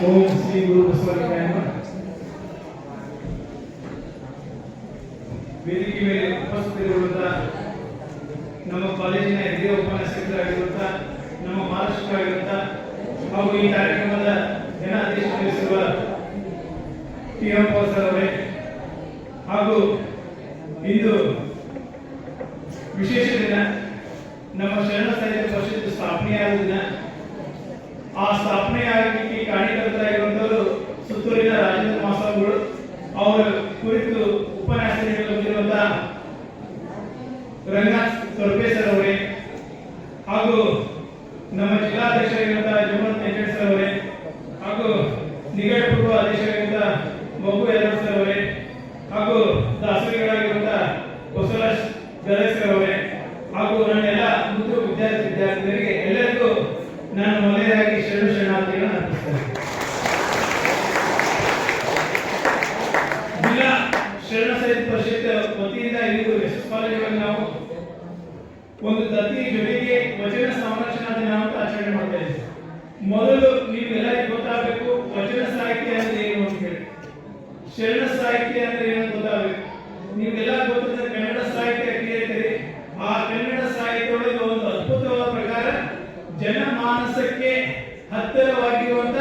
ಓಂ ಶ್ರೀ ಗುರು ಬಸವಲಿಂಗಾಯ ನಮಃ. ವೇದಿಕೆ ಮೇಲೆ ಉಪಸ್ಥಿತರಿರುವಂತಹ ನಮ್ಮ ಕಾಲೇಜಿನ ಹಿರಿಯ ಉಪನ್ಯಾಸಕರಾಗಿರುವಂತಹ ನಮ್ಮ ಮಾರ್ಗದರ್ಶಕರಾಗಿರುವಂತಹ ಹಾಗೂ ಈ ಕಾರ್ಯಕ್ರಮದ ಜನ ಅಧ್ಯಕ್ಷರಾಗಿರುವ ಟಿ.ಎಂ. ಸರ್ ಅವರೇ ಹಾಗೂ ಇಂದು ವಿಶೇಷ ದಿನ, ನಮ್ಮ ಶರಣ ಸಾಹಿತ್ಯ ಪರಿಷತ್ ಸ್ಥಾಪನೆಯಾದ ದಿನ. ಆ ಸ್ಥಾಪನೆಯಾಗಲಿಕ್ಕೆ ಕಾರಣೀಕರ್ತರಾಗಿರುವಂತವರು ಸುತ್ತೂರಿನ ರಾಜೇಂದ್ರ ಮಹಾಸ್ವಾಮಿಗಳು. ಅವರ ಕುರಿತು ಉಪನ್ಯಾಸ ನೀಡಲಿರುವಂತಹ ರಂಗನಾಥ್ ತೊರಪೆ ಸರ್ ಅವರೇ ಹಾಗೂ ನಮ್ಮ ಜಿಲ್ಲಾಧ್ಯಕ್ಷರಾಗಿರುವಂತಹ ಜಮಂತ್ ಹೆಗ್ಗಡೆ ಸರ್ ಅವರೇ ಹಾಗೂ ನಿಗಡ ಪೂರ್ವ ಅಧ್ಯಕ್ಷರಾಗಿರುವಂತಹ ಮಗು ಯಲ್ಲಪ್ಪ ಸರ್ ಅವರೇ ಹಾಗೂ ದಾಸರಿಗಳಾಗಿರುವಂತಹ ಬಸವರಾಜ್ ಗದಗ ಸರ್ ಅವರೇ ಹಾಗೂ ನನ್ನೆಲ್ಲ ಮುದ್ದು ವಿದ್ಯಾರ್ಥಿನಿಯರಿಗೆ ಎಲ್ಲರಿಗೂ ನಾನು ಮೊದಲನೇದಾಗಿ ಶರಣಾರ್ಥಿಗಳನ್ನು ಅರ್ಪಿಸ್ತೇನೆ. ಜಿಲ್ಲಾ ಶರಣ ಸಾಹಿತ್ಯ ಪರಿಷತ್ ವತಿಯಿಂದ ಇಂದು ಎಸ್ ಕಾಲೇಜುಗಳಲ್ಲಿ ನಾವು ಒಂದು ದತ್ತಿ ಜೊತೆಗೆ ವಚನ ಸಂರಕ್ಷಣಾ ದಿನ ಅಂತ ಆಚರಣೆ ಮಾಡ್ತಾ ಇದ್ದೀವಿ. ಮೊದಲು ನೀವೆಲ್ಲರಿಗೂ ಗೊತ್ತಾಗಬೇಕು ವಚನ ಸಾಹಿತ್ಯ ಅಂದ್ರೆ ಏನು ಅಂತ ಹೇಳಿ, ಶರಣ ಸಾಹಿತ್ಯ ಅಂದ್ರೆ ಏನು ಗೊತ್ತಾಗಬೇಕು. ನೀವೆಲ್ಲ ಗೊತ್ತಿದ್ದ ಕನ್ನಡ ಸಾಹಿತ್ಯ ಕೇಳ್ತೀರಿ. ಆ ಕನ್ನಡ ಸಾಹಿತ್ಯದೊಳಗೆ ಒಂದು ಅದ್ಭುತವಾದ ಪ್ರಕಾರ ಜನಮಾನಸಕ್ಕೆ ಹತ್ತಿರವಾಗಿರುವಂತ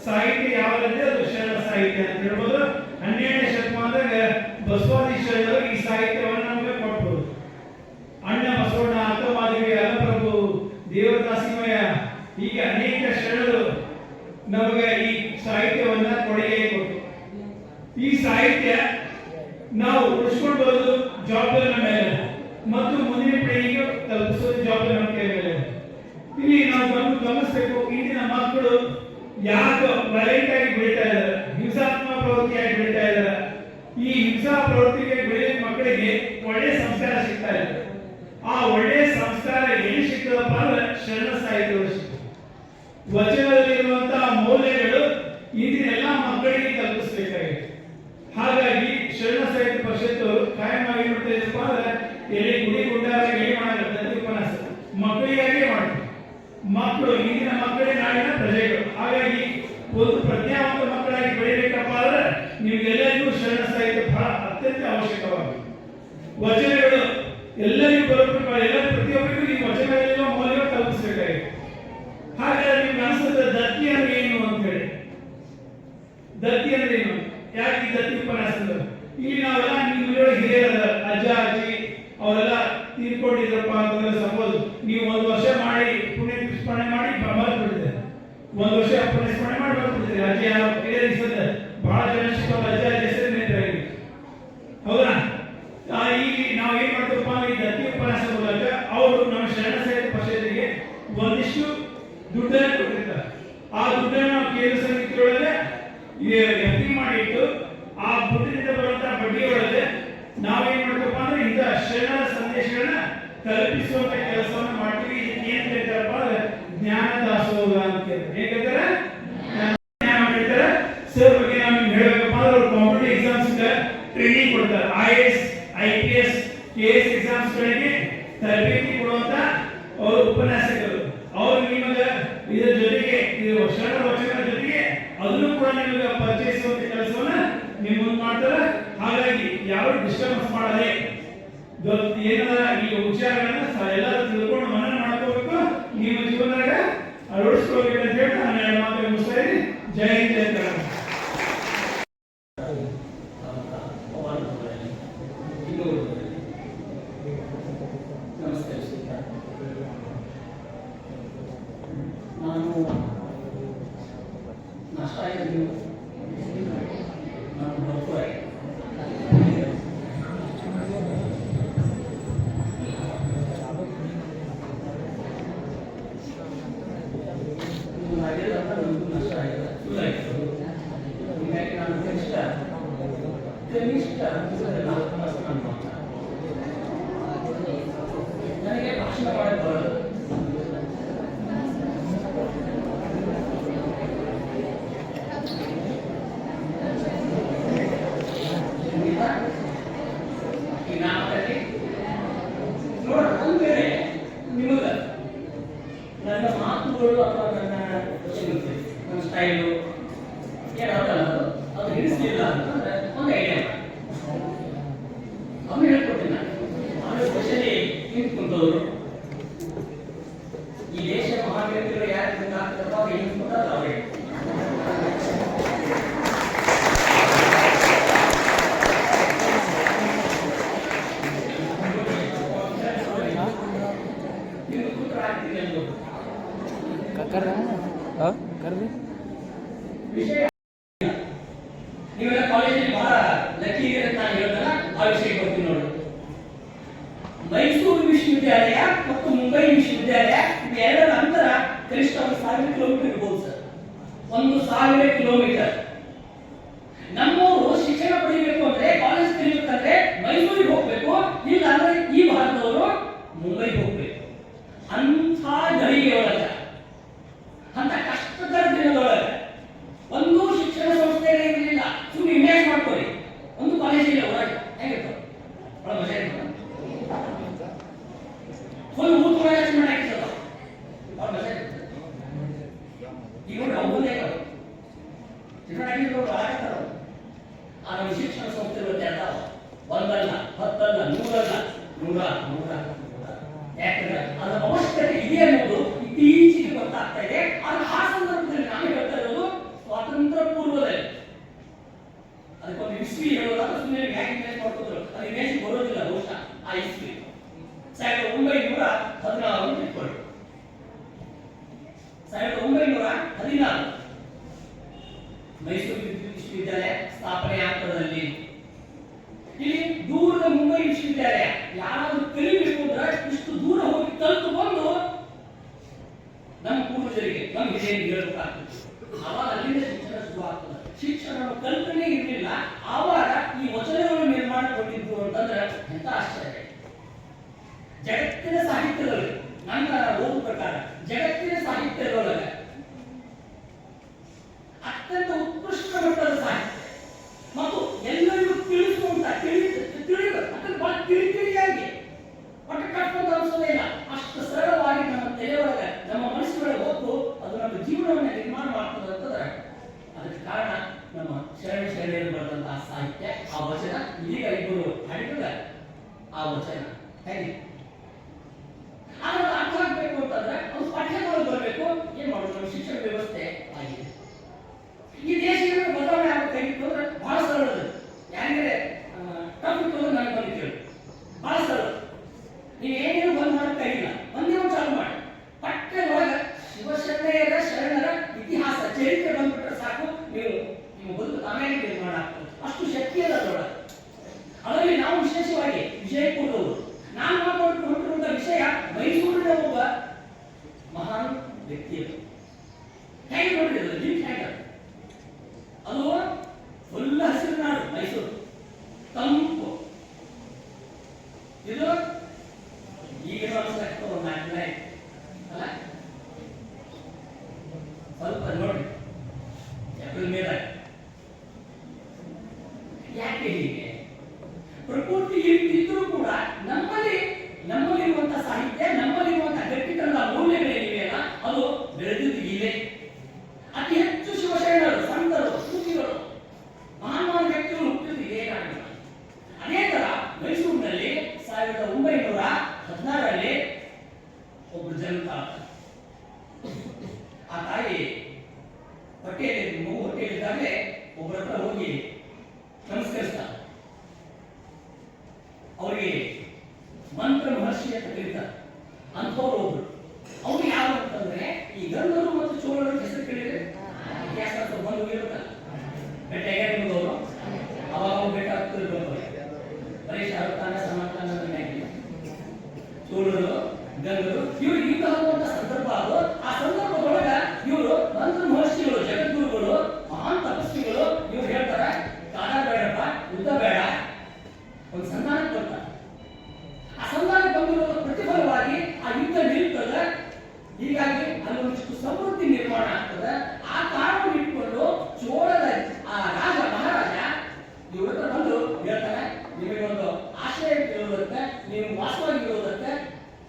ಸಾಹಿತ್ಯ ಯಾವಾಗಂದ್ರೆ ಅದು ಶರಣ ಸಾಹಿತ್ಯ ಅಂತ ಹೇಳ್ಬೋದು. 12ನೇ ಶತಮಾನದಾಗ ಬಸವಾದಿ ಶರಣರು ಈ ಸಾಹಿತ್ಯವನ್ನು ನಮಗೆ ಕೊಟ್ಟರು. ಅಣ್ಣ ಬಸವಣ್ಣ, ಅಕ್ಕಮಾದೇವಿ, ಅಲ್ಲಪ್ರಭು, ದೇವದಾಸಿಮಯ್ಯ ಹೀಗೆ ಅನೇಕ ಶರಣರು ನಮಗೆ ಈ ಸಾಹಿತ್ಯವನ್ನ ಕೊಡುಗೆ ಕೊಟ್ಟರು. ಈ ಸಾಹಿತ್ಯ ನಾವು ಉಳಿಸ್ಕೊಂಡು ಬರೋದು ಜವಾಬ್ದಾರಿ ನಮ್ಮ ಮೇಲೆ ಮತ್ತು ಮುಂದಿನ ಪೀಳಿಗೆಗೆ ತಲುಪಿಸೋದು ಜವಾಬ್ದಾರಿ ನಮ್ಮ ಕೈ ಮೇಲೆ. ಇಲ್ಲಿ ನಾವು ಗಮನಿಸಬೇಕು, ಇಂದಿನ ಮಕ್ಕಳು ಯಾಕೆ ವೈಲೆಂಟ್ ಆಗಿ ಬೆಳೀತಾ ಇದ್ದಾರೆ, ಹಿಂಸಾತ್ಮಕ ಪ್ರವೃತ್ತಿಯಾಗಿ ಬೆಳೀತಾ ಇದ್ದಾರೆ. ಈ ಹಿಂಸಾ ಪ್ರವೃತ್ತಿಗೆ ಬೆಳೆದ ಮಕ್ಕಳಿಗೆ ಒಳ್ಳೆ ಸಂಸ್ಕಾರ ಸಿಗ್ತಾ ಇಲ್ಲ. ಆ ಒಳ್ಳೆ ಸಂಸ್ಕಾರ ಎಲ್ಲಿ ಸಿಗ್ತದಪ್ಪ ಅಂದ್ರೆ ಶರಣ ಸಾಹಿತ್ಯಗಳು ಸಿಗ್ತದೆ. ವಚನದಲ್ಲಿರುವಂತಹ ಮೌಲ್ಯಗಳು ಇಂದಿನ ಎಲ್ಲ ಮಕ್ಕಳಿಗೆ ತಲುಪಿಸಬೇಕಾಗಿದೆ. ಹಾಗಾಗಿ ಶರಣ ಸಾಹಿತ್ಯ ಪರಿಷತ್ ಕಾಯಮಾಗಿ ಮಾಡ್ತಾ ಇದ್ದಪ್ಪ ಅಂದ್ರೆ ಎಲ್ಲಿ ಗುಡಿ ಗುಂಡಾರ ಎಲ್ಲಿ ಮಾಡಲ್ಲ ಉಪನ್ಯಾಸ ಮಕ್ಕಳಿಗಾಗೆ ಮಾಡ್ತೀವಿ. ಮಕ್ಕಳು ಇಂದಿನ ಮಕ್ಕಳೇ ನಾಡಿನ ಪ್ರಜೆಗಳು. ಹಾಗಾಗಿ ಒಂದು ಪ್ರಜ್ಞಾವಂತ ಮಕ್ಕಳಾಗಿ ಬೆಳಿಬೇಕಪ್ಪ ಅಂದ್ರೆ ನಿಮ್ಗೆಲ್ಲರಿಗೂ ಶರಣ ಸಾಹಿತ್ಯ ಬಹಳ ಅತ್ಯಂತ ಅವಶ್ಯಕವಾಗಿದೆ. ವಚನಗಳು ಎಲ್ಲರಿಗೂ ಬರಬೇಕು, ಎಲ್ಲರೂ ಪ್ರತಿಯೊಬ್ಬರಿಗೂ ಈ ವಚನಗಳಿರುವ ಮೌಲ್ಯ ತಲುಪಿಸಬೇಕಾಗಿದೆ. ಹಾಗಾಗಿ ನಿಮ್ಗೆ ಅನಿಸುತ್ತೆ ದತ್ತಿ ಅಂದ್ರೆ ಏನು ಅಂತ ಹೇಳಿ. ದತ್ತಿ ಅಂದ್ರೆ ಏನು, ಯಾಕೆ ಈ ದತ್ತಿ ಉಪನ್ಯಾಸ? ಇಲ್ಲಿ ನಾವೆಲ್ಲ ನಿಮ್ಮೊಳಗೆ ಹಿರಿಯರ ಅಜ್ಜ ಅಜ್ಜಿ ಅವರೆಲ್ಲ ತೀರ್ಕೊಂಡಿದ್ರಪ್ಪ ಅಂತಂದ್ರೆ ಸಪೋಸ್ ನೀವು ಒಂದು ವರ್ಷ ಮಾಡಿ ಪುಣ್ಯ ಸ್ಮರಣೆ ಮಾಡಿ ಬರ್ಬಿಡ್ತೀರಿ, ಒಂದು ವರ್ಷ ಪುಣ್ಯ ಸ್ಮರಣೆ ಮಾಡಿ ಬರ್ಬಿಡ್ತೀರಿ. ಅಜ್ಜಿ ಯಾವ ಹಿರಿಯರಿಸದ ಬಹಳ ಜನ ಸಿಕ್ಕ ಅಜ್ಜ ಅಜ್ಜಿ ಹೆಸರು ನೆನಪಾಗಿ, ಹೌದಾ? ಈಗ ನಾವು ಏನ್ ಮಾಡ್ತೀವಪ್ಪ ಈ ದತ್ತಿ ಉಪನ್ಯಾಸ ಮೂಲಕ ಅವರು ನಮ್ಮ ಶರಣ ಸಾಹಿತ್ಯ ಪರಿಷತ್ತಿಗೆ ಒಂದಿಷ್ಟು ದುಡ್ಡನ್ನು ಕೊಟ್ಟಿರ್ತಾರೆ. ಆ ದುಡ್ಡನ್ನು ನಾವು ಕೇಂದ್ರ ಸಮಿತಿಯೊಳಗೆ ಎಫ್ಡಿ ಮಾಡಿಟ್ಟು ಆ ದುಡ್ಡಿನಿಂದ ಬರುವಂತಹ ಬಡ್ಡಿ ಒಳಗೆ ನಾವೇನ್ ಮಾಡ್ತೀವಪ್ಪ ಅಂದ್ರೆ ಇಂಥ ಶರಣರ ಸಂದೇಶಗಳನ್ನ ತಲುಪಿಸುವಂತ ಕೆಲಸವನ್ನು ಮಾಡ್ತೀವಿ. ಇದಕ್ಕೆ ಏನ್ ಹೇಳ್ತಾರಪ್ಪ ಅಂದ್ರೆ ಜ್ಞಾನ ದಾಸೋಹ ಅಂತ ಹೇಳ್ತಾರೆ. ಜ್ಞಾನ ಹೇಳ್ತಾರೆ ಸರ್ ಬಗ್ಗೆ ನಾವು ಹೇಳ್ಬೇಕಪ್ಪ ಅಂದ್ರೆ ಅವ್ರು ಕಾಂಪಿಟೇಟಿವ್ ಎಕ್ಸಾಮ್ಸ್ ಟ್ರೈನಿಂಗ್ ಕೊಡ್ತಾರೆ. IAS IPS KS ಎಕ್ಸಾಮ್ಸ್ ಗಳಿಗೆ ತರಬೇತಿ ಕೊಡುವಂತ ಅವರು ಉಪನ್ಯಾಸಕರು. ಅವರು ನಿಮಗೆ ಇದರ ಜೊತೆಗೆ ಶರಣ ವಚನ ಜೊತೆಗೆ ಅದನ್ನು ಕೂಡ ನಿಮಗೆ ಪರಿಚಯಿಸುವಂತ ಕೆಲಸವನ್ನ ನೀವು ಮುಂದೆ ಮಾಡ್ತಾರೆ. ಹಾಗಾಗಿ ಯಾವ ಡಿಸ್ಟರ್ಬೆನ್ಸ್ ಮಾಡದೆ ಏನಾರ ಈ ವಿಚಾರಗಳನ್ನ ಎಲ್ಲರೂ ತಿಳ್ಕೊಂಡು ಮನನ ಮಾಡ್ಕೋಬೇಕು, ನಿಮ್ಮ ಜೀವನದಾಗ ಅಳವಡಿಸ್ಕೋಬೇಕು ಅಂತ ಹೇಳಿ ನಾನು ಎರಡು ಮಾತು ಮುಗಿಸ್ತಾ ಇದ್ದೀನಿ. ಜೈ ಹಿಂದ್, ಜೈ ಕರ್ನಾಟಕ. ನಾನು ನಾಷ್ಟ ಆಯಿತು, ನಾನು ಬರ್ತಾರೆ ನಷ್ಟ ಆಯಿತು, ಫುಲ್ ಆಯಿತು. ಹೀಗಾಗಿ ನಾನು ಕನಿಷ್ಠ 4 ತಾಸು ನಾನು ನನಗೆ ಭಾಷಣ ಮಾಡೋದು ಬರೋದು. ನನ್ನ ಮಾತುಗಳು ಅಥವಾ ನನ್ನ ಸ್ಟೈಲು ಏನಾಗಲ್ಲ ಅದು ಹಿಡಿಸ್ಲಿಲ್ಲ ಅಂತಂದ್ರೆ ಒಂದು ಐಡಿಯಾ ಅವ್ನು ಹೇಳ್ಕೊಡ್ತೀನಿ ನಾನು. ಆಮೇಲೆ ಸ್ಪೆಷಲಿ ನಿಂತ್ಕೊಂಡವರು ಈ ದೇಶ ಮಹಾವ್ಯಕ್ತಿಗಳು ಯಾರು ಆಗ್ತಾರಪ್ಪ ಅವ್ರು ನಿಂತ್ಕೊಂಡಾಗ ಅವ್ರಿಗೆ ವಿಷಯ ನೀವೆಲ್ಲ ಕಾಲೇಜಲ್ಲಿ ಬಹಳ ಲಕ್ಕಿ ಇದೆ ಅಂತ ನಾನು ಹೇಳಿದಾಗ ಆ ವಿಷಯಕ್ಕೆ ಬರ್ತೀನಿ ನೋಡಿ. ಮೈಸೂರು ವಿಶ್ವವಿದ್ಯಾಲಯ ಮತ್ತು ಮುಂಬೈ ವಿಶ್ವವಿದ್ಯಾಲಯ ಇವೆರಡರ ಅಂತರ ಕನಿಷ್ಠ 1,000 ಕಿಲೋಮೀಟರ್ ಇರ್ಬೋದು ಸರ್. 1,000 ಕಿಲೋಮೀಟರ್. ನಮ್ಮವರು ಶಿಕ್ಷಣ ಪಡೆಯಬೇಕು ಅಂದ್ರೆ ಕಾಲೇಜ್ ಕಲಿಬೇಕಂದ್ರೆ ಮೈಸೂರಿಗೆ ಹೋಗ್ಬೇಕು, ಇಲ್ಲ ಅಂದ್ರೆ ಈ ಭಾರತದವರು ಮುಂಬೈಗೆ ಹೋಗ್ಬೇಕು. ಅಂಥ ಗಳಿಗೆ ಒಳಗ ಅಂತ ಕಷ್ಟಕರ ದಿನದೊಳಗೆ ಒಂದು ಶಿಕ್ಷಣ ಸಂಸ್ಥೆ ಇರಲಿಲ್ಲ. ಸುಮ್ಮನೆ ಇಮೇಜ್ ಮಾಡ್ಕೊಳ್ಳಿ, ಒಂದು ಕಾಲೇಜ್ ಇಲ್ಲ ಹೊರಗೆ ಹೇಗಿರ್ತಾವ ಬಹಳ ಮಜಾ ಇರ್ತದೆ. ಫುಲ್ ಊಟ ಮ್ಯಾನೇಜ್ಮೆಂಟ್ ಆಗಿರ್ತದ ಬಹಳ ಮಜಾ ಇರ್ತದೆ. ಈಗ ನೋಡಿ ಅವ್ರದೇ ಚಿತ್ರನಾಗಿರೋರು ಆಗತ್ತಾರ. ಆ ನಮ್ಮ ಶಿಕ್ಷಣ ಸಂಸ್ಥೆಗಳು ತೆರೆದಾವ. ಒಂದಲ್ಲ, ಹತ್ತಲ್ಲ, ನೂರಲ್ಲ, ನೂರ ನೂರ ಯಾಕಂದ್ರೆ ಅದರ ಅವಶ್ಯಕತೆ ಇದೆ ಅನ್ನೋದು ಇತ್ತೀಚೆಗೆ ಗೊತ್ತಾಗ್ತಾ ಇದೆ. ಆದ್ರೆ ಆ ಸಂದರ್ಭದಲ್ಲಿ ನಾನು ಹೇಳ್ತಾ ಇರೋದು ಸ್ವಾತಂತ್ರ್ಯ ಪೂರ್ವದಲ್ಲಿ. ಅದಕ್ಕೊಂದು ಇಸ್ವಿ ಹೇಳೋದಾದ್ರೆ ಸುಮ್ಮನೆ ಯಾಕೆ ಇಮೇಜ್ ಮಾಡ್ಕೋದ್ರು, ಅದು ಇಮೇಜ್ ಬರೋದಿಲ್ಲ ಬಹುಶಃ ಆ ಇಸ್ವಿ 1914 ಇಟ್ಕೊಳ್ಳಿ. 1914 ಮೈಸೂರು ವಿಶ್ವವಿದ್ಯಾಲಯ ಸ್ಥಾಪನೆ ಹಂತದಲ್ಲಿ ಇಲ್ಲಿ ದೂರದ ಮುಂಬೈ ವಿಶ್ವವಿದ್ಯಾಲಯ ಯಾರಾದ್ರೂ ಕಲಿಬೇಕು ಅಂದ್ರೆ ಇಷ್ಟು ದೂರ ಹೋಗಿ ಕಲಿತು ಬಂದು ನಮ್ಮ ಪೂರ್ವಜರಿಗೆ ನಮ್ಮ ಹಿರಿಯರಿಗೆ ಹೇಳಬೇಕಾಗ್ತದೆ. ಆವಾಗ ಅಲ್ಲಿಂದ ಶಿಕ್ಷಣ ಶುರು ಆಗ್ತದೆ. ಶಿಕ್ಷಣ ಕಲ್ಪನೆ ಇರಲಿಲ್ಲ. ಆವಾಗ ಈ ವಚನಗಳು ನಿರ್ಮಾಣಗೊಂಡಿದ್ದು ಅಂತಂದ್ರೆ ಎಂತ ಆಶ್ಚರ್ಯ. ಜಗತ್ತಿನ ಸಾಹಿತ್ಯದಲ್ಲಿ ನನ್ನ ಓದು ಪ್ರಕಾರ ಜಗತ್ತಿನ ಸಾಹಿತ್ಯದೊಳಗೆ ಅತ್ಯಂತ ಉತ್ಕೃಷ್ಟ ಮಟ್ಟದ ಸಾಹಿತ್ಯ ಮತ್ತು ಎಲ್ಲರಿಗೂ ತಿಳಿಸುವಂತ ಬಹಳ ತಿಳಿಯಾಗಿ ಒಟ್ಟು ಕಟ್ಕೊಂಡು ಅನಿಸೋದೇ ಇಲ್ಲ. ಅಷ್ಟು ಸರಳವಾಗಿ ನಮ್ಮ ತಲೆಯೊಳಗೆ ನಮ್ಮ ಮನಸ್ಸಿನೊಳಗೆ ಹೊತ್ತು ಅದು ನಮ್ಮ ಜೀವನವನ್ನು ನಿರ್ಮಾಣ ಮಾಡ್ತದೆ ಅಂತಂದ್ರೆ ಅದಕ್ಕೆ ಕಾರಣ ನಮ್ಮ ಶರಣರು ಬರೆದಂತಹ ಸಾಹಿತ್ಯ, ಆ ವಚನ. ಇದೀಗ ಇಬ್ಬರು ಹಾಡಿದ್ರೆ ಆ ವಚನ ಹೇಗೆ ಆಗ ಅರ್ಥ ಆಗ್ಬೇಕು ಅಂತಂದ್ರೆ ಅದು ಪಠ್ಯಗಳು ಬರಬೇಕು. ಏನ್ ಮಾಡೋದು, ನಮ್ಮ ಶಿಕ್ಷಣ ವ್ಯವಸ್ಥೆ ಆಗಿದೆ. ಈ ದೇಶದಲ್ಲಿ ಬದಲಾವಣೆ ಆಗಬೇಕಾಗಿತ್ತು ಅಂದ್ರೆ ಬಹಳ ಸರಳ. ಯಾಕಂದ್ರೆ ಟಫ್ ಇತ್ತು ನನಗೆ ಬಂದಿತ್ತು ಬಹಳ ಸರಳ. ನೀವು ಏನೇನು ಬಂದ್ ಮಾಡಬೇಕಾಗಿಲ್ಲ, ಒಂದೇ ಒಂದು ಚಾಲು ಮಾಡಿ. ಪಠ್ಯದೊಳಗೆ ಶರಣರ ಇತಿಹಾಸ ಚರಿತ್ರೆ ಬಂದ್ಬಿಟ್ರೆ ಸಾಕು, ನೀವು ನಿಮ್ಮ ಬದುಕು ತಾನೇ ನಿರ್ಮಾಣ ಆಗ್ತದೆ. ಅಷ್ಟು ಶಕ್ತಿ ಅದ ಅದರೊಳಗೆ. ಅದರಲ್ಲಿ ನಾವು ವಿಶೇಷವಾಗಿ ವಿಜಯಪುರದವರು ನಾನು ಮಾತಾಡಿಕೊಂಡಿರುವಂತ ವಿಷಯ ಮೈಸೂರಿನ ಒಬ್ಬ ಮಹಾನ್ ವ್ಯಕ್ತಿಯರು. ಹೇಗೆ ನೋಡಿದ್ರು ಲಿಂಕ್ ಹೇಗೆ ಅದು ಫುಲ್ ಹಸಿರು ನಾಡು ಮೈಸೂರು, ತಂಪು. ಇದು ಈಗ ಒಂದು 4 ಅಲ್ಲ ಸ್ವಲ್ಪ ನೋಡಿ ಏಪ್ರಿಲ್ ಮೇಲೆ ಯಾಕೆ ಹೀಗೆ ಪ್ರಕೃತಿ ಇದ್ರೂ ಕೂಡ ನಮ್ಮಲ್ಲಿರುವಂತಹ ಸಾಹಿತ್ಯ, ನಮ್ಮಲ್ಲಿರುವಂತಹ ಗಟ್ಟಿತನದ ಮೌಲ್ಯಗಳೇನಿವೆಯಲ್ಲ ಅದು ಬೆಳೆದಿದ್ದು ಇಲ್ಲೇ. ಅತಿ ಹೆಚ್ಚು ಶಿವಶರಣರು, ಸಂತರು, ಸೂಫಿಗಳು, ಮಹಾನ್ ವ್ಯಕ್ತಿಗಳು ಹುಟ್ಟಿದ್ದು ಇದೇ ಕಾರಣ. ಅದೇ ತರ ಮೈಸೂರಿನಲ್ಲಿ 1916ರಲ್ಲಿ ಒಬ್ಬರು ಜನ್ಮ. ಆ ತಾಯಿ ಹೊಟ್ಟೆಯಲ್ಲಿ ಮಗು ಹೊಟ್ಟೆಯಲ್ಲಿದ್ದಾಗಲೇ ಒಬ್ಬರ ಹತ್ರ ಹೋಗಿ ನಮಸ್ಕರಿಸ್ತಾರೆ. ಅವರಿಗೆ ಮಂತ್ರ ಮಹರ್ಷಿ ಅಂತ ಕರೀತಾರೆ. ಅಂಥವ್ರು ಒಬ್ರು. ಅವ್ರು ಯಾರು ಅಂತಂದ್ರೆ ಈ ಗಂಧರು ಮತ್ತು ಚೋಳರ ಹೆಸರು ಕೇಳಿದ್ರೆ ಇತಿಹಾಸ ಬಂದು ಇರುತ್ತಲ್ಲ, ಬೆಟ್ಟ ಹೇಗಿರ್ಬೋದು ಅವಾಗ ಬೆಟ್ಟ ಆಗ್ತಿರ್ಬೋದು. ಬರೀ ಶಾರುಖಾನ ಸಮಾಧಾನ ಚೋಳರು ಗಂಧರು ಇವರು ಯುದ್ಧ ಆಗುವಂತ ಸಂದರ್ಭ ಅದು. ಆ ಸಂದರ್ಭದೊಳಗ ಇವರು ಮಂತ್ರ ಮಹರ್ಷಿಗಳು, ಜಗದ್ಗುರುಗಳು, ಮಹಾನ್ ತಪಸ್ವಿಗಳು ಇವ್ರು ಹೇಳ್ತಾರೆ ಕಾಡ ಬೇಡಪ್ಪ, ಯುದ್ಧ ಬೇಡ, ಒಂದು ಸಂಧಾನ ಕೊಡ್ತಾರೆ. ಆ ಸಂಧಾನ ಬಂದಿರೋ ಪ್ರತಿಫಲವಾಗಿ ಆ ಯುದ್ಧ ನಿಲ್ತದೆ. ಹೀಗಾಗಿ ಅಲ್ಲೊಂದಿಷ್ಟು ಸಮೃದ್ಧಿ ನಿರ್ಮಾಣ ಆಗ್ತದೆ. ಆ ಕಾರಣವನ್ನು ಇಟ್ಕೊಂಡು ಚೋಳದ ಆ ರಾಜ ಮಹಾರಾಜ ಇವ್ರ ಹತ್ರ ಬಂದು ಹೇಳ್ತಾರೆ, ನಿಮಗೆ ಒಂದು ಆಶ್ರಯ ಇರೋದಕ್ಕೆ, ನೀವು ವಾಸವಾಗಿ ಇರೋದಕ್ಕೆ,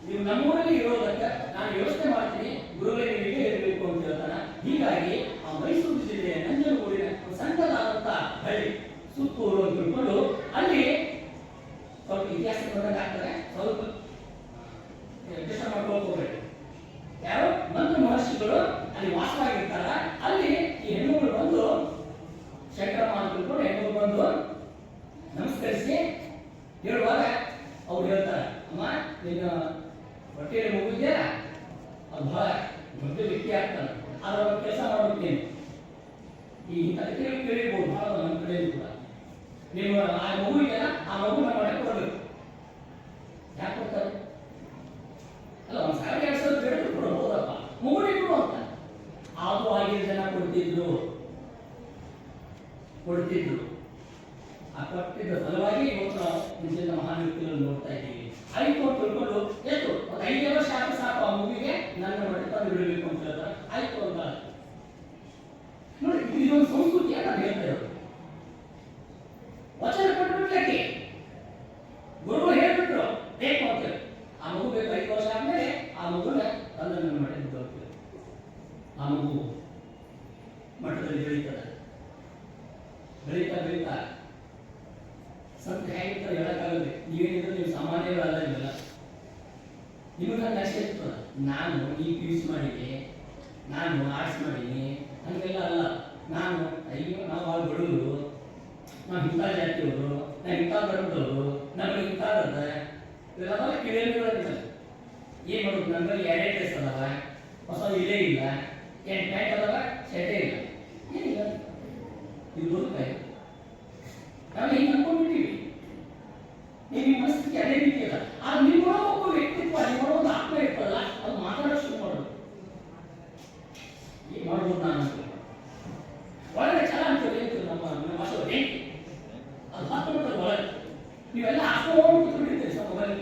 ನೀವು ನಮ್ಮೂರಲ್ಲಿ ಇರೋದಕ್ಕೆ ನಾನು ವ್ಯವಸ್ಥೆ ಮಾಡ್ತೀನಿ, ಗುರುಗಳೇ ನಿಮಗೆ ಇರಬೇಕು ಅಂತ ಹೇಳ್ತಾನೆ. ಹೀಗಾಗಿ ಆ ಮೈಸೂರು ಜಿಲ್ಲೆಯ ನಂಜನಗೂಡಿನ ಮಹರ್ಷಿಗಳು ಅಲ್ಲಿ ವಾಸವಾಗಿರ್ತಾರ. ಅಲ್ಲಿ ಈ ಹೆಣ್ಣುಗಳು ಬಂದು ಶಂಕರಮ್ಮ ಅಂತ ತಿಳ್ಕೊಂಡು ಹೆಣ್ಣುಗಳು ಬಂದು ನಮಸ್ಕರಿಸಿ ಹೇಳುವಾಗ ಅವ್ರು ಹೇಳ್ತಾರೆ, ಅಮ್ಮ ನಿನ್ನ ಹೊಟ್ಟೆಯಲ್ಲಿ ಮಗುವಿದ್ಯಾ, ಅದು ಬಹಳ ದೊಡ್ಡ ವ್ಯಕ್ತಿ ಆಗ್ತಾನೆ, ಅದರ ಕೆಲಸ ಮಾಡ್ಬಿಡ್ತೀನಿ. ಈ ಇಂಥ ಕೇಳಿರ್ಬೋದು ಬಹಳ ನಮ್ಮ ಕಡೆ ಕೂಡ. ನೀವು ಆ ಮಗು ಇದೆಯಲ್ಲ, ಆ ಮಗು ನಮ್ಮ ಮನೆ ಕೊಡಬೇಕು. ಯಾಕೆ ಕೊಡ್ತಾರೆ? ಅಲ್ಲ, ಒಂದು ಸಾವಿರ 2,000 ಹೇಳಿದ್ರು ಕೊಡಬಹುದಪ್ಪ, ಮಗುವಿಗೆ ಕೊಡು ಅಂತ. ಅದು ಆಗಿನ ಜನ ಕೊಡ್ತಿದ್ರು. ಆ ಕೊಟ್ಟಿದ್ದ ಫಲವಾಗಿ ಇವತ್ತು ನಾವು ಮುಂಚಿನ ಮಹಾನ್ ವ್ಯಕ್ತಿಗಳನ್ನು ನೋಡ್ತಾ ಇದ್ದೀವಿ. ಆಯ್ತು ಅಂತ ತಿಳ್ಕೊಂಡು ಎಷ್ಟು ಒಂದು 5 ವರ್ಷ ಆದ್ರೆ ಸಾಕು ಆ ಮಗುವಿಗೆ ನನ್ನ ಮನೆ ತಂದು ಬಿಡಬೇಕು ಅಂತ ಹೇಳ್ತಾರೆ. ಆಯ್ತು ಅಂತ ನೋಡಿ, ಇದೊಂದು ಸಂಸ್ಕೃತಿಯ ನಾನು ಹೇಳ್ತಾ ಇರೋದು. ವಚನ ಕೊಟ್ಬಿಟ್ಲಕ್ಕೆ ಗುರುಗಳು ಹೇಳ್ಬಿಟ್ರು ಬೇಕು ಅಂತ ಹೇಳಿ. ಆ ಮಗು ಬೇಕು 5 ವರ್ಷ ಆದ್ಮೇಲೆ ಆ ಮಗುನ ತಂದು ನನ್ನ ಮನೆ ಹೋಗ್ತದೆ. ಆ ಮಗು ಮಠದಲ್ಲಿ ಬೆಳೀತಾ ಸಂತ ಹೇಗಿರ್ತಾರೆ ಹೇಳಕ್ಕಾಗಲ್ಲ. ನೀವೇನಿದ್ರೆ ನೀವು ಸಾಮಾನ್ಯಗಳಲ್ಲ, ಇವೆಲ್ಲ ನಿಮಗೆ ನನ್ನ ಅಷ್ಟೇ ಇರ್ತದೆ. ನಾನು ಈ PUC ಮಾಡಿದ್ದೆ, ನಾನು ಆರ್ಟ್ಸ್ ಮಾಡೀನಿ, ಹಂಗೆಲ್ಲ ಅಲ್ಲ. ನಾನು ಅಯ್ಯೋ ನಾವು ಭಾಳ ಬಡವರು, ನಾವು ಇಂಥ ಜಾತಿಯವರು, ನಾವು ಇಂಥ ಧರ್ಮದವರು, ನಮಗೆ ಇಂಥದ್ದು ಇವೆಲ್ಲ ಕಿಡಿಯಲ್ಲಿರೋದಿಲ್ಲ. ಏನು ಮಾಡೋದು? ನನ್ನಲ್ಲಿ 2 ಡ್ರೆಸ್ ಅದಾವ, ಹೊಸ ಇಲ್ಲೇ ಇಲ್ಲ, 8 ಪ್ಯಾಂಟ್ ಅದಾವ, ಶರ್ಟೇ ಇಲ್ಲ, ಏನಿಲ್ಲ. ಇದು ಬದುಕಾಯಿ ನಾವು ಹಿಂಗೆ ಅನ್ಕೊಂಡ್ಬಿಟ್ಟಿವಿ. ನೀವು ನಿಮ್ಮ ಮನಸ್ಥಿತಿ ಅದೇ ರೀತಿ ಅಲ್ಲ. ಆದ್ರೆ ನಿಮ್ಮ ಒಬ್ಬ ವ್ಯಕ್ತಿತ್ವ, ನಿಮ್ಮ ಒಂದು ಆತ್ಮ ಇರ್ತದಲ್ಲ, ಅದು ಮಾತಾಡೋದು ಶುರು ಮಾಡೋದು. ಏನು ಮಾಡ್ಬೋದು ನಾನು ಅಂತ ಒಳಗೆ ಛಲ ಅಂತೇಳಿ ನಮ್ಮ ಭಾಷೆ ಬೆಂಕಿ ಅದು ಹಾಕೊಂಡ್ಬಿಟ್ಟದು ಒಳಗೆ. ನೀವೆಲ್ಲ ಹಾಕೊಂಡು ಕೂತ್ಬಿಟ್ಟಿರ್ತೀರಿ ಸ್ವಲ್ಪ ಮೊಬೈಲ್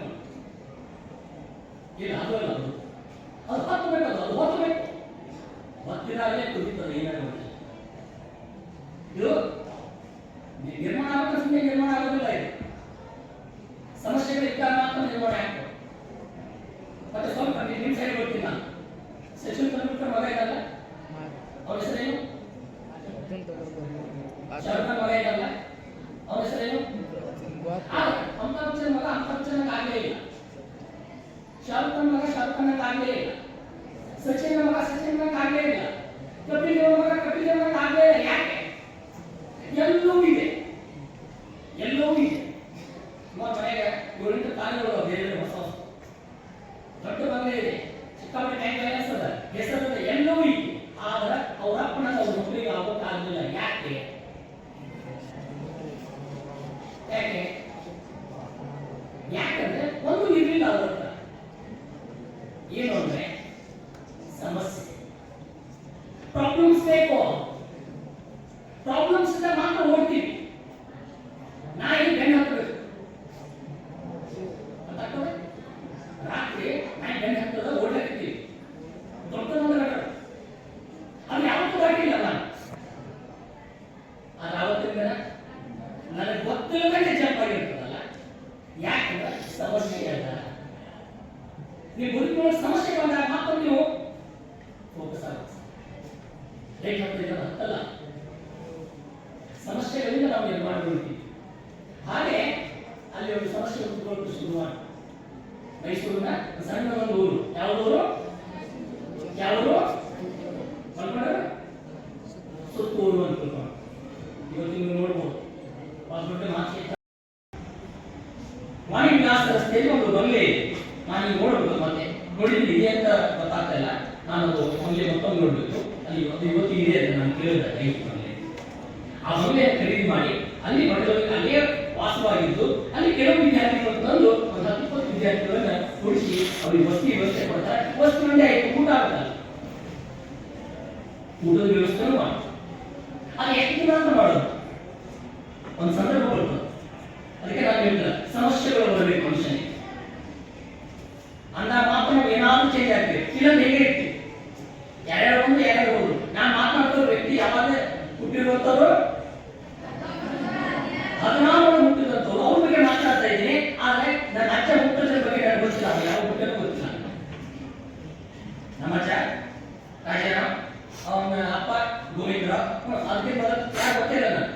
ಇಲ್ಲ, ಅದು ಅಲ್ಲ, ಅದು ಹತ್ತಬೇಕು, ಅದು ಹೊತ್ತಬೇಕು. ಹೊತ್ತಿನಾಗಲೇ ಕುದಿತದೆ ಏನಾಗುತ್ತೆ. ಇದು ನಿರ್ಮಾಣ ಆಗೋದು ಸುಮ್ಮನೆ ನಿರ್ಮಾಣ ಆಗೋದಿಲ್ಲ. ಇದು ಸಮಸ್ಯೆಗಳು ಇದ್ದಾಗ ಮಾತ್ರ ನಿರ್ಮಾಣ ಆಗ್ತದೆ. ಮತ್ತೆ ಸ್ವಲ್ಪ ನಿಮ್ಮ ಸೈಡ್ ಗೊತ್ತಿಲ್ಲ, ನಾನು ಸಚಿನ್ ತೆಂಡೂಲ್ಕರ್ ಮಗ ಇದ್ದಲ್ಲ, ಅವನ ಹೆಸರೇನು? ಶರಣ ಮಗ ಇದ್ದಲ್ಲ, ಅವನ ಹೆಸರೇನು? ಅಮಿತಾಬ್ ಬಚ್ಚನ್ ಮಗ ಅಮಿತಾಬ್ ಬಚ್ಚನ್ ಆಗಲೇ ಇಲ್ಲ, ಶಾರುಖ್ ಖಾನ್ ಮಗ ಶಾರುಖ್ ಖಾನ್ ಆಗಲೇ ಇಲ್ಲ, ಸಚಿನ್ ಮಗ ಸಚಿನ್ ಆಗಲೇ ಇಲ್ಲ, ಕಪಿಲ್ ದೇವ್ ಮಗ ಕಪಿಲ್ ದೇವ್ ಆಗಲೇ ಇಲ್ಲ. ಯಾಕೆ? ಎಲ್ಲವೂ ಇದೆ. ನಮ್ಮ ಮನೆಗೆ 7-8 ಕಾಲಗಳು ಬೇರೆ ಹೊಸ ದೊಡ್ಡ ಬಂಗಲೆ ಇದೆ, ಸಿಕ್ಕಾಪಟ್ಟೆ ಟ್ಯಾಂಕ್ ಬ್ಯಾಲೆನ್ಸ್ ಅದ, ಹೆಸರದ ಎಲ್ಲವೂ ಇದೆ. ಆದ್ರೆ ಅವ್ರ ಅಪ್ಪನ ಅವ್ರ ಮಕ್ಕಳಿಗೆ ಆಗೋಕ್ಕಾಗಲಿಲ್ಲ. ಯಾಕೆ? ಯಾಕಂದ್ರೆ ಒಂದು ಇರಲಿಲ್ಲ ಅವ್ರ ಹತ್ರ. ಏನು ಅಂದ್ರೆ ಸಮಸ್ಯೆ, ಪ್ರಾಬ್ಲಮ್ಸ್ ಬೇಕು. ಪ್ರಾಬ್ಲಮ್ಸ್ ಇಂದ ಮಾತ್ರ ಓಡ್ತೀವಿ. ನಾಯಿ ಬೆನ್ನು ಹತ್ತಬೇಕು, ರಾತ್ರಿ ನಾಯಿ ಬೆನ್ನು ಹತ್ತದ ಓಡ್ಲಿಕ್ಕಿರ್ತೀವಿ. ದೊಡ್ಡದೊಂದು ಘಟನೆ ಅದು ಯಾವತ್ತೂ ದಾಟಿಲ್ಲ ನಾನು. ಅದು ಆವತ್ತಿನ ನನಗೆ ಗೊತ್ತಿಲ್ಲದಂಗೆ ಜಂಪ್ ಆಗಿರ್ತದಲ್ಲ. ಯಾಕಂದ್ರೆ ಸಮಸ್ಯೆ ಅಲ್ಲ. ನೀವು ಬದುಕಿನೊಳಗೆ ಸಮಸ್ಯೆ ಬಂದಾಗ ಮಾತ್ರ ನೀವು ಫೋಕಸ್ ಆಗುತ್ತೆ. ಹತ್ತಲ್ಲ, ಸಮಸ್ಯೆಗಳಿಂದ ನಾವು ನಿರ್ಮಾಣಗೊಳ್ತೀವಿ. ಹಾಗೆ ಅಲ್ಲಿ ಒಂದು ಸಮಸ್ಯೆ ಹುಟ್ಟುಕೊಳ್ಳಲು ಶುರು ಮಾಡಿ ಮೈಸೂರಿನ ಸಣ್ಣ ಒಂದು ಊರು, ಯಾವುದೂರು ಸುತ್ತೂರು ಅಂತ ಇವತ್ತು ನೀವು ನೋಡ್ಬೋದು. ದೊಡ್ಡ ಮಾತು ವಾಣಿ ವಿಲಾಸ ರಸ್ತೆಯಲ್ಲಿ ಒಂದು ಬಂಗ್ಲೆ ಇದೆ. ನಾನು ಈಗ ನೋಡ್ಬೋದು, ಮತ್ತೆ ನೋಡಿದ್ರೆ ಇದೆ ಅಂತ ಗೊತ್ತಾಗ್ತಾ ಇಲ್ಲ. ನಾನು ಅದು ಬಂಗ್ಲೆ ಮತ್ತೊಂದು ನೋಡ್ಬೇಕು. ಅಲ್ಲಿ ಇವತ್ತು ಇದೆ ಅಂತ ನಾನು ಕೇಳಿದೆ. ರೈತ ಬಂಗ್ಲೆ, ಆ ಬಂಗ್ಲೆ ಖರೀದಿ ಮಾಡಿ ಅಲ್ಲಿ ಮಠದಲ್ಲಿ ಅಲ್ಲೇ ವಾಸವಾಗಿದ್ದು, ಅಲ್ಲಿ ಕೆಲವು ವಿದ್ಯಾರ್ಥಿಗಳು ತಂದು ಒಂದು 10-20 ವಿದ್ಯಾರ್ಥಿಗಳನ್ನ ಕೂಡಿಸಿ ಅವ್ರಿಗೆ ವಸತಿ ವ್ಯವಸ್ಥೆ ಕೊಡ್ತಾರೆ. ವಸ್ತು ಮಂಡಿ ಆಯ್ತು, ಊಟ ಆಗುತ್ತಲ್ಲ, ಊಟದ ವ್ಯವಸ್ಥೆನೂ ಮಾಡಿ. ಅದು ಎಷ್ಟು ದಿನ ಅಂತ ಮಾಡೋದು? ಒಂದು ಸಂದರ್ಭ ಬರ್ತದೆ. ಅದಕ್ಕೆ ನಾನು ಹೇಳ್ತಾರೆ ಸಮಸ್ಯೆಗಳು ಬರಬೇಕು ಮನುಷ್ಯನಿಗೆ. ಅಂದಾಗ ಮಾತ್ರ ನಾವು ಏನಾದ್ರೂ ಚೇಂಜ್ ಆಗ್ತೀವಿ. ಇಲ್ಲಂದ್ರೆ ಹೇಗೆ ಇರ್ತೀವಿ? ಯಾರ್ಯಾರು ಬಂದು ಯಾರ್ಯಾರು ಹೋದ್ರು. ನಾನು ಮಾತನಾಡ್ತಿರೋ ವ್ಯಕ್ತಿ ಯಾವಾಗ ಹುಟ್ಟಿರುವಂತವ್ರು 14 ಹುಟ್ಟಿದಂಥವ್ರು, ಅವ್ರ ಬಗ್ಗೆ ಮಾತನಾಡ್ತಾ ಇದ್ದೀನಿ. ಆದ್ರೆ ನನ್ನ ಅಜ್ಜ ಹುಟ್ಟಿದ ಬಗ್ಗೆ ನನಗೆ ಗೊತ್ತಿಲ್ಲ, ಯಾವ ಹುಟ್ಟನೂ ಗೊತ್ತಿಲ್ಲ. ನಮ್ಮ ಅಜ್ಜ ರಾಜಾರಾಮ್, ಅವನ ಅಪ್ಪ ಗೋವಿಂದರಾವ್, ಅದಕ್ಕೆ ಯಾರು ಗೊತ್ತಿಲ್ಲ ನನಗೆ.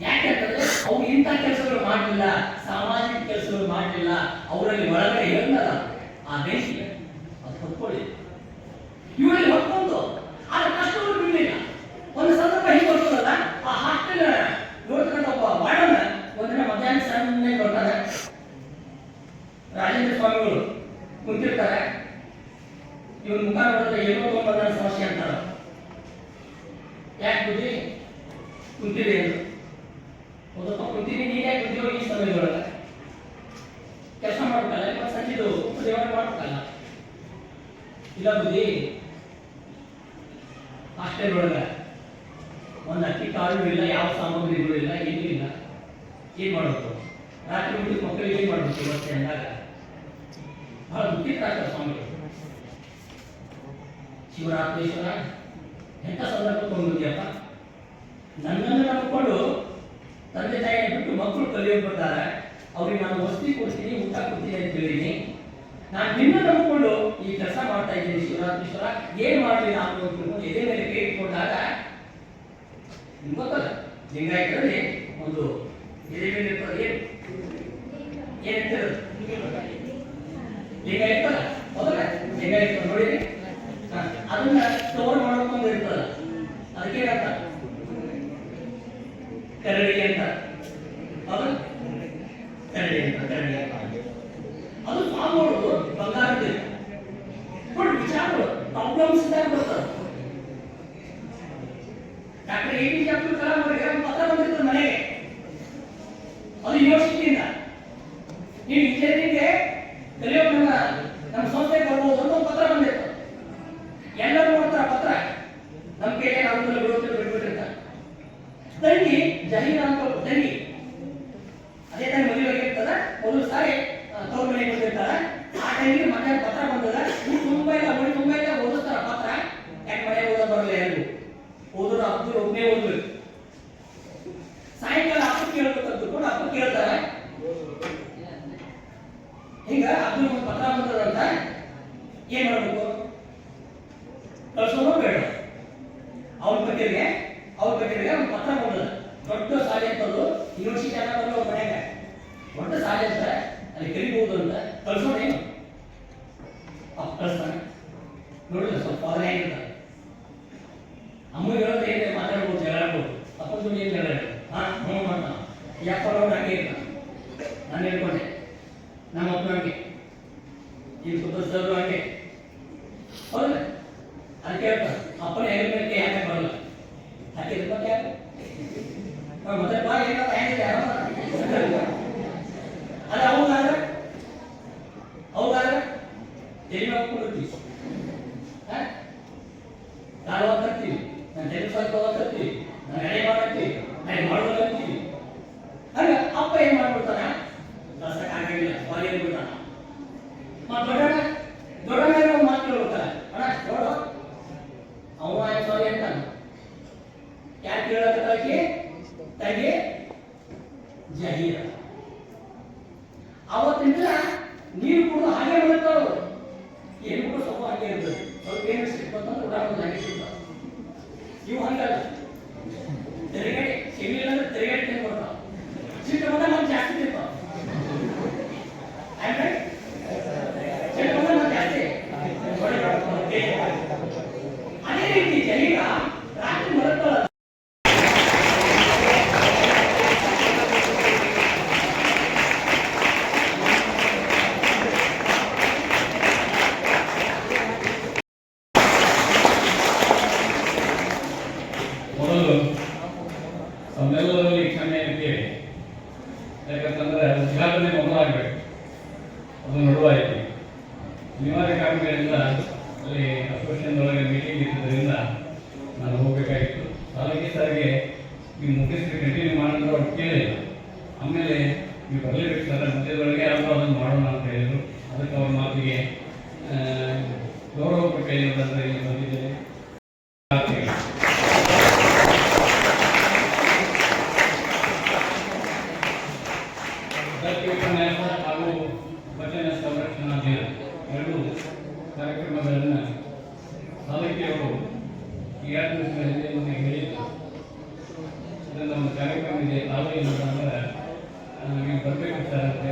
ಯಾಕೆಂತಂದ್ರೆ ಅವ್ರು ಇಂಥ ಕೆಲಸಗಳು ಮಾಡಲಿಲ್ಲ, ಸಾಮಾಜಿಕ ಕೆಲಸಗಳು ಮಾಡಲಿಲ್ಲ. ಅವರಲ್ಲಿ ಒಳಗಡೆ ಏನಲ್ಲ ಆ ದೇಶ ಅದು ಹೊತ್ಕೊಳ್ಳಿ. ಇವರಿಗೆ ಏನೋ ಒಂದು ಸಮಸ್ಯೆ ಅಂತಾರ. ಯಾಕೆ ಬುದ್ಧಿ ಕುಂತಿದೆ ಅಂತ ಒಂದಪ್ಪ ಕುಂತೀನಿ, ನೀನ್ ಯಾಕೆ ಕುಂತೀವೋ ಈ ಸಮಯದೊಳಗೆ ಕೆಲಸ ಮಾಡ್ಬೇಕಲ್ಲ, ಇವತ್ತು ಸಂಜೆದು ಉಪದೇವರ ಮಾಡ್ಬೇಕಲ್ಲ. ಇಲ್ಲ ಬುದ್ಧಿ, ಹಾಸ್ಟೆಲ್ ಒಳಗ ಒಂದು ಅಕ್ಕಿ ಕಾಳು ಇಲ್ಲ, ಯಾವ ಸಾಮಗ್ರಿಗಳು ಇಲ್ಲ, ಏನೂ ಇಲ್ಲ. ಏನ್ ಮಾಡ್ಬೇಕು? ರಾತ್ರಿ ಊಟದ ಮಕ್ಕಳಿಗೆ ಏನ್ ಮಾಡ್ಬೇಕು ಇವತ್ತೆ ಅಂದಾಗ ಬಹಳ ದುಃಖಿತ ಆಗ್ತದೆ ಸ್ವಾಮಿ. ಶಿವರಾತ್ರೇಶ್ವರ ಎಂಥ ಸಂದರ್ಭ ತಗೊಂಡಿದ್ಯಪ್ಪ. ನನ್ನನ್ನು ನಂಬಿಕೊಂಡು ತಂದೆ ತಾಯಿನ ಬಿಟ್ಟು ಮಕ್ಕಳು ಕಲಿಯೋಕೆ ಬರ್ತಾರೆ, ಅವ್ರಿಗೆ ನಾನು ವಸತಿ ಕೊಡ್ತೀನಿ, ಊಟ ಕೊಡ್ತೀನಿ ಅಂತ ಹೇಳಿದೀನಿ. ನಾನು ನಿನ್ನ ನಂಬಿಕೊಂಡು ಈ ಕೆಲಸ ಮಾಡ್ತಾ ಇದ್ದೀನಿ ಶಿವರಾತ್ರೇಶ್ವರ, ಏನ್ ಮಾಡಲಿ ನಾನು ಅಂತ ಎದೆ ಮೇಲೆ ಕೈ ಇಟ್ಕೊಂಡಾಗ ನಿಮ್ಗೆ ಗೊತ್ತಲ್ಲ, ಲಿಂಗಾಯತರಲ್ಲಿ ಒಂದು ಎದೆ ಮೇಲೆ ಇರ್ತದೆ, ಏನಿರ್ತದೆ ಲಿಂಗ ಇರ್ತಲ್ಲ, ಹೌದಲ್ಲ? ಲಿಂಗ ಇರ್ತದೆ ನೋಡಿರಿ, ಅದನ್ನ ಸ್ಟೋರ್ ಮಾಡ್ಕೊಂಡು ಇರ್ತದ, ಅದಕ್ಕೆ ಏನಂತ ಕರಡಿ ಅಂತ, ಹೌದಾ? ಕರಡಿ ಅಂತ, ಕರಡಿ ಅದು ಸ್ವಾಮಿಗಳು ಬಂಗಾರದ ನೋಡಿ ವಿಚಾರಗಳು ಪ್ರಾಬ್ಲಮ್ಸ್ ಇದ್ದಾಗ ಬರ್ತದೆ. ಡಾಕ್ಟರ್ APJ ಅಬ್ದುಲ್ ಕಲಾಂ ಅವರಿಗೆ ಒಂದು ಪತ್ರ ಬಂದಿರ್ತದೆ ಮನೆಗೆ, ಅದು ಯೂನಿವರ್ಸಿಟಿಯಿಂದ, ನೀವು ಇಂಜಿನಿಯರಿಂಗ್ಗೆ ಕಲಿಯೋಕೆ ನಮ್ಮ ಸಂಸ್ಥೆಗೆ ಬರ್ಬೋದು ಅಂತ ಒಂದು ಪತ್ರ ಬಂದಿರ್ತದೆ. ಎಲ್ಲರೂ ನೋಡ್ತಾರೆ ಪತ್ರ, ನಮ್ಮ ಕೈಗೆ ನಾವು ಬಿಟ್ಬಿಟ್ಟಿರ್ತಾರೆ. ತಂಗಿ ಜಹೀರ ಅಂತ ತಂಗಿ ಅದೇ ತಾಯಿ ಮದುವೆ ಆಗಿರ್ತದ, ಒಂದು ಸಾರಿ ತವ್ರ ಮನೆಗೆ ಬಂದಿರ್ತಾರೆ. ಆ ಟೈಮಿಗೆ ಮಧ್ಯಾಹ್ನ ಪತ್ರ ಬಂದದ, ನೀವು ತುಂಬ ಇಲ್ಲ ಮನೆ ತುಂಬ ಇಲ್ಲ ಓದಿಸ್ತಾರ ಪತ್ರ, ಯಾಕೆ ಮನೆಗೆ ಓದೋದು ಬರಲ್ಲ, ಯಾರಿಗೂ ಓದೋದು ಅಬ್ದುಲ್ ಒಬ್ಬನೇ ಓದ್ಬೇಕು. ಸಾಯಂಕಾಲ ಅಪ್ಪ ಕೇಳ್ಬೇಕು ಅಂದ್ಕೊಂಡು ಅಪ್ಪ ಕೇಳ್ತಾರ, ಹಿಂಗ ಅಬ್ದುಲ್ ಒಂದು ಪತ್ರ ಬಂದದಂತ, ಏನ್ ಮಾಡ್ಬೇಕು? ಕಳ್ಸೋನೋ ಬೇಡ? ಅವ್ರ ಕಚೇರಿಗೆ ಒಂದು ಪತ್ರ ಬಂದದ, ದೊಡ್ಡ ಶಾಲೆ ಅಂತದ್ದು, ಯೂನಿವರ್ಸಿಟಿ ಅನ್ನೋದು ಅವ್ರ ಮನೆಯಾಗ ದೊಡ್ಡ ಶಾಲೆ ಅಂತ, ಅಲ್ಲಿ ಕಲಿಬಹುದು ಅಂತ, ಕಳ್ಸೋಣ ಏನು? ಅಪ್ಪ ಕಳಿಸ್ತಾನೆ. ನೋಡಿಲ್ಲ ಸ್ವಲ್ಪ ಫಾದರ್ ಆಗಿರ್ತಾರೆ, ಅಮ್ಮ ಹೇಳೋದು ಏನ್ ಮಾತಾಡ್ಬೋದು, ಜಗಳಾಡ್ಬೋದು. ಅಪ್ಪನ ಜೊತೆ ಏನ್ ಜಗಳ ಹ್ಞೂ ಮಾಡ್ತಾನ, ಯಪ್ಪ ನೋಡಿ ಹಂಗೆ ಇರ್ತಾನೆ. ನಾನು ಹೇಳ್ಕೊಂಡೆ ನಮ್ಮ ಅಪ್ಪನ ಹಂಗೆ, ಈ ಕುಟುಂಬದವರು ಹಂಗೆ, ಹೌದಲ್ಲ? ಅದಕ್ಕೆ ಹೇಳ್ತಾರೆ ಅಪ್ಪನ ಹೆಗಲ ಮೇಲೆ ಯಾಕೆ ಬರಲ್ಲ, ಯಾಕೆ ಇರ್ಬೇಕು, ಯಾಕೆ ಮತ್ತೆ ಬಾ ಏನೋ ಹೆಂಗಿದೆ ಅದೇ ಹೌದಾದ್ರೆ ಎಲ್ಲಿ ಹಾಕೊಂಡಿರ್ತೀವಿ, ನಾವು ಹೋಗ್ತೀವಿ, ನಾನು ಕೆಲಸ ಹೋಗ್ತೀವಿ, ನಾನು ಎಡೆ ಮಾಡ್ತೀವಿ, ನಾನು ಮಾಡೋದಂತೀವಿ. ಆಗ ಅಪ್ಪ ಏನ್ ಮಾಡ್ಬಿಡ್ತಾನ, ಕಳ್ಸಕ್ಕಾಗಿಲ್ಲ ಬಾಲಿಯಲ್ಲಿ ಬಿಡ್ತಾನ. ದೊಡ್ಡಣ್ಣ ಮಾತು ಕೇಳ್ಬಿಡ್ತಾನೆ, ಅಣ್ಣ ನೋಡು ಅವನು ಸಾರಿ ಅಂತಾನ. ಯಾಕೆ ಕೇಳೋದಕ್ಕೆ ತಂಗಿ ಜಹೀರ ಅವತ್ತಿಂದ ನೀರು ಕುಡಿದು ಹಾಗೆ ಬರುತ್ತಾವ, ಏನು ಕೂಡ ಸ್ವಲ್ಪ ಹಾಗೆ ಇರ್ತದೆ, ಸ್ವಲ್ಪ ಏನು ಸಿಕ್ತಂದ್ರೆ ಉದಾಹರಣೆ ಹಾಗೆ ಸಿಗ್ತಾವ. ಇವು ಹಂಗಲ್ಲ, ತಿರುಗಡೆ ಸಿಗಲಿಲ್ಲ ಅಂದ್ರೆ ತಿರುಗಡೆ ತಿಂದು ಬರ್ತಾವ, ಸಿಟ್ಟು ಬಂದ ಮತ್ತೆ ಜಾಸ್ತಿ ತಿಂತಾವ, ಸಿಟ್ಟು ಬಂದ ಮತ್ತೆ ಜಾಸ್ತಿ. ಅದೇ ರೀತಿ ಜಹೀರ ರಾತ್ರಿ ಮರುತ್ತಾಳ. ಮೊದಲು ನಮ್ಮೆಲ್ಲರಲ್ಲಿ ಕ್ಷಮೆ ಕೇಳಿ, ಯಾಕಂತಂದ್ರೆ ಉದ್ಘಾಟನೆ ಮೊದಲಾಗಬೇಕು, ಅದು ನಡುವಾಯಿತು. ಅನಿವಾರ್ಯ ಕಾರಣಗಳಿಂದ ಅಲ್ಲಿ ಅಸೋಸಿಯೇಷನ್ ಒಳಗೆ ಮೀಟಿಂಗ್ ಇದ್ದಿದ್ದರಿಂದ ನಾನು ಹೋಗಬೇಕಾಗಿತ್ತು. ಸಾರಿಗೆ ಸಾರಿಗೆ ನೀವು ಮುಗಿಸಿ ಕಂಟಿನ್ಯೂ ಮಾಡಿದ್ರೆ ಅವ್ರು ಕೇಳಿಲ್ಲ. ಆಮೇಲೆ ನೀವು ಬರಲೇಬೇಕು ಸರ್, ಮಧ್ಯದೊಳಗೆ ಯಾರು ಅದನ್ನು ಮಾಡೋಣ ಅಂತ ಹೇಳಿದರು. ಅದಕ್ಕೆ ಅವ್ರ ಮಾತಿಗೆ ಗೌರವ ಕೈಗೊಂಡ್ರೆ ಇಲ್ಲಿ ಬಂದಿದ್ದೇನೆ. ಹಾಗೂ ವಚನ ಸಂರಕ್ಷಣಾ ದಿನ ಎರಡೂ ಕಾರ್ಯಕ್ರಮಗಳನ್ನು ಸಾಲಕಿಯವರು ಈ 2 ದಿವಸಗಳಲ್ಲಿ ನಮಗೆ ಹೇಳಿದರು. ಇದನ್ನು ಒಂದು ಕಾರ್ಯಕ್ರಮ ಇದೆ, ತಾವು ಏನಂತಂದ್ರೆ ನೀವು ಬರಬೇಕು ಸರ್ ಅಂತ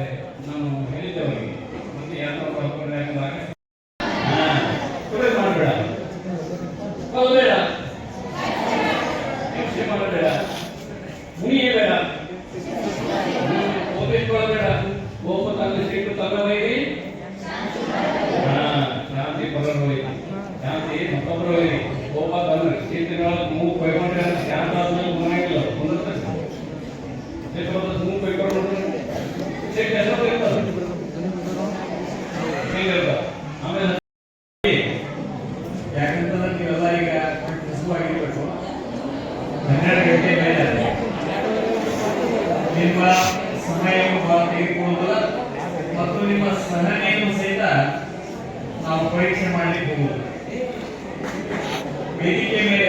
ನಾನು ಹೇಳಿದ್ದೆ ಅವರಿಗೆ. ಮತ್ತೆ ಯಾರೋ ಹಾಕೊಂಡ್ರೆ ಮಾಡಬೇಡ, ಕೊಲ್ಲಬೇಡ, ಹಿಂಸೆ ಮಾಡಬೇಡ, ಮುನಿಯಬೇಡ, ಓದಿಸ್ಕೊಳ್ಬೇಡ, ಹೋಗು ತಂದೆ ಸಿಟ್ಟು ತಗೊಳ್ಳಿ. ಕ್ರಾಂತಿ ಬರೋದು ಶಾಂತಿ ಫೆಬ್ರವರಿ ಹೋಗ್ಬೇಕಂದ್ರೆ ಸೀಟ್ಗಳನ್ನ ಮೂವ್ ಕೈಗೊಂಡ್ರೆ ಸ್ಟ್ಯಾಂಡ್ ಆದ್ಮೇಲೆ ಮುಗಿಲ್ಲ ಮೂವ್ ಕೈಗೊಂಡ್ರೆ ಸೀಟ್ ಹೆಸರು ಇರ್ತದೆ ಆಮೇಲೆ ಯಾಕಂತಂದ್ರೆ ನೀವೆಲ್ಲ ಈಗ ಹಸುವಾಗಿರ್ಬೇಕು 12 ಗಂಟೆ ಮೇಲೆ ನಿಮ್ಮ ಸಮಯವನ್ನು ಬಹಳ ತೆಗೆದುಕೊಳ್ಳುವುದಿಲ್ಲ ಮತ್ತು ನಿಮ್ಮ ಸಹನೆಯನ್ನು ಸಹಿತ ನಾವು ಪರೀಕ್ಷೆ ಮಾಡಲಿಕ್ಕೆ ಹೋಗುವುದು. ವೇದಿಕೆ ಮೇಲೆ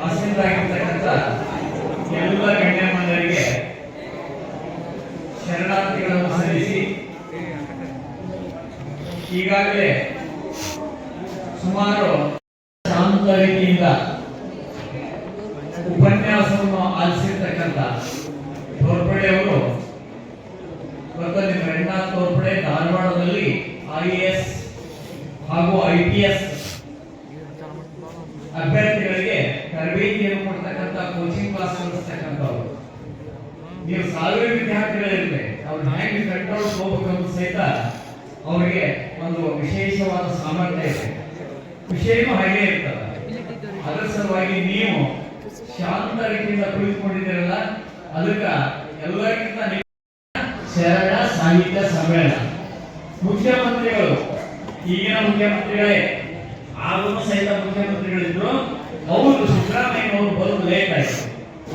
ಆಸೀನರಾಗಿರ್ತಕ್ಕಂಥ ಎಲ್ಲ ಗಣ್ಯಮಾನ್ಯರಿಗೆ ಶರಣಾರ್ಥಿಗಳನ್ನು ಸಲ್ಲಿಸಿ ಈಗಾಗಲೇ ಸುಮಾರು ಶಾಂತ ರೀತಿಯಿಂದ ಉಪನ್ಯಾಸವನ್ನು ಆಲಿಸಿರ್ತಕ್ಕಂಥ ತೋರ್ಪಡೆ ಅವರು ಇವತ್ತು ನಿಮ್ಮ ರಂಗನಾಥ್ ತೋರ್ಪಡೆ ಧಾರವಾಡದಲ್ಲಿ IAS ಹಾಗೂ IPS ಅಭ್ಯರ್ಥಿಗಳಿಗೆ ತರಬೇತಿಯನ್ನು ಕೊಡ್ತಕ್ಕಂಥ ಕೋಚಿಂಗ್ ಕ್ಲಾಸ್ ನಡೆಸ್ತಕ್ಕಂಥವ್ರು. ನೀವು 1000 ವಿದ್ಯಾರ್ಥಿಗಳಿರುತ್ತೆ ಅವ್ರನ್ನ ಹೇಗೆ ಕಂಟ್ರೋಲ್ ಹೋಗ್ಬೇಕಂತ ಸಹಿತ ಅವರಿಗೆ ಒಂದು ವಿಶೇಷವಾದ ಸಾಮರ್ಥ್ಯ ಇದೆ, ವಿಷಯನೂ ಹಾಗೆ ಇರ್ತದೆ. ಅದರ ಸಲುವಾಗಿ ನೀವು ಶಾಂತ ರೀತಿಯಿಂದ ಕುಳಿತುಕೊಂಡಿದ್ದೀರಲ್ಲ, ಅದಕ್ಕೆ ಎಲ್ಲರಿಗಿಂತ ಶರಣ ಸಾಹಿತ್ಯ ಸಮ್ಮೇಳನ ಮುಖ್ಯಮಂತ್ರಿಗಳು, ಈಗಿನ ಮುಖ್ಯಮಂತ್ರಿಗಳೇ, ಆಗಲೂ ಸಹಿತ ಮುಖ್ಯಮಂತ್ರಿಗಳಿದ್ರು, ಅವರು ಸಿದ್ದರಾಮಯ್ಯ ಅವರು ಬರೋದು ಲೇಟ್ ಆಯ್ತು.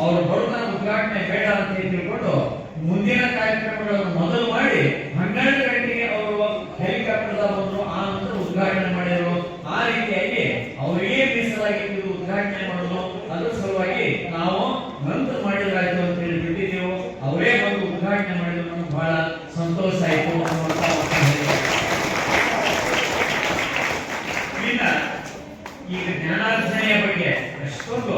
ಅವರು ಬರೋದ ಉದ್ಘಾಟನೆ ಬೇಡ ಅಂತ ತಿಳ್ಕೊಂಡು ಮುಂದಿನ ಕಾರ್ಯಕ್ರಮಗಳನ್ನು ಮೊದಲು ಮಾಡಿ 12 ಗಂಟೆಗೆ ಅವರು ಹೆಲಿಕಾಪ್ಟರ್ ಬಂದ್ರು, ಆ ನಂತರ ಉದ್ಘಾಟನೆ ಮಾಡಿದ್ರು. ಆ ರೀತಿಯಾಗಿ ಅವರಿಗೆ ಮೀಸಲಾಗಿದ್ದು ಉದ್ಘಾಟನೆ ಮಾಡೋದು. ಅದ್ರ ಸಲುವಾಗಿ ನಾವು ನಂತರ ಮಾಡಿದ್ರಾಯ್ತು ಅಂತ ಹೇಳಿ ಬಿಟ್ಟಿದ್ದೆವು. ಅವರೇ ಬಂದು ಉದ್ಘಾಟನೆ ಮಾಡಿದ್ರು, ನಮ್ಗೆ ಬಹಳ ಸಂತೋಷ ಆಯಿತು ಅನ್ನುವಂತ ಈಗ ಜ್ಞಾನಾರ್ಜನೆಯ ಬಗ್ಗೆ ಎಷ್ಟೊಂದು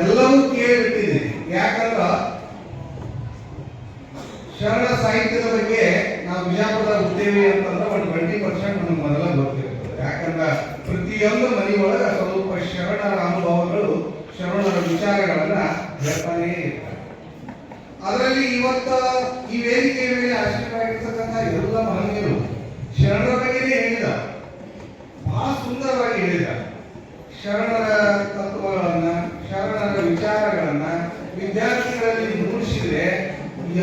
ಎಲ್ಲವೂ ಕೇಳಿಬಿಟ್ಟಿದೆ. ಯಾಕಂದ್ರೆ ಶರಣ ಸಾಹಿತ್ಯದ ಬಗ್ಗೆ ನಾವು ಬಿಜಾಪುರದಾಗ ಹುಟ್ಟೇವಿ ಅಂತಂದ್ರೆ ಒಂದು 20% ನಮ್ಗೆ ಮೊದಲ ಗೊತ್ತಿರ್ತದೆ. ಯಾಕಂದ್ರೆ ಪ್ರತಿಯೊಂದು ಮನೆಯೊಳಗೆ ಸ್ವಲ್ಪ ಶರಣರ ಅನುಭವಗಳು, ಶರಣರ ವಿಚಾರಗಳನ್ನ ಹೇಳ್ತಾನೇ ಇರ್ತಾರೆ. ಅದರಲ್ಲಿ ಇವತ್ತು ಈ ವೇದಿಕೆಯ ಮೇಲೆ ಆಶ್ರಯವಾಗಿರ್ತಕ್ಕಂಥ ಎಲ್ಲ ಮಹನೀಯರು ಶರಣರ ಬಗ್ಗೆನೇ ಹೇಳಿದ, ಬಹಳ ಸುಂದರವಾಗಿ ಹೇಳಿದ. ಶರಣರ ತತ್ವಗಳನ್ನ, ಶರಣರ ವಿಚಾರಗಳನ್ನ ವಿದ್ಯಾರ್ಥಿಗಳಲ್ಲಿ ಮೂಡಿಸಿದ್ರೆ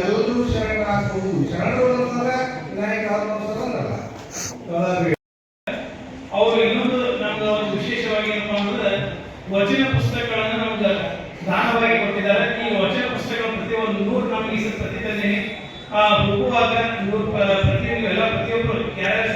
ಎಲ್ಲರೂ ಶರಣರಾಗುವುದು. ಶರಣರು ಅಂತಂದ್ರೆ ವಿನಾಯಕ ಆತ್ಮಸರಲ್ಲ. ಅವರು ಇನ್ನೊಂದು ನಮ್ಗೆ ಒಂದು ವಿಶೇಷವಾಗಿ ಏನಪ್ಪಾ ಅಂದ್ರೆ ವಚನ ಪುಸ್ತಕಗಳನ್ನು ನಮ್ಗೆ ದಾನವಾಗಿ ಕೊಟ್ಟಿದ್ದಾರೆ. ಈ ವಚನ ಪುಸ್ತಕಗಳು ಪ್ರತಿಯೊಂದು 100 ನಮಗೆ ಈ ಪ್ರತಿ ತಂದೇನೆ. ಆ ಹೋಗುವಾಗ 100 ಪ್ರತಿಯೊಬ್ಬರು ಯಾರ್ಯಾರು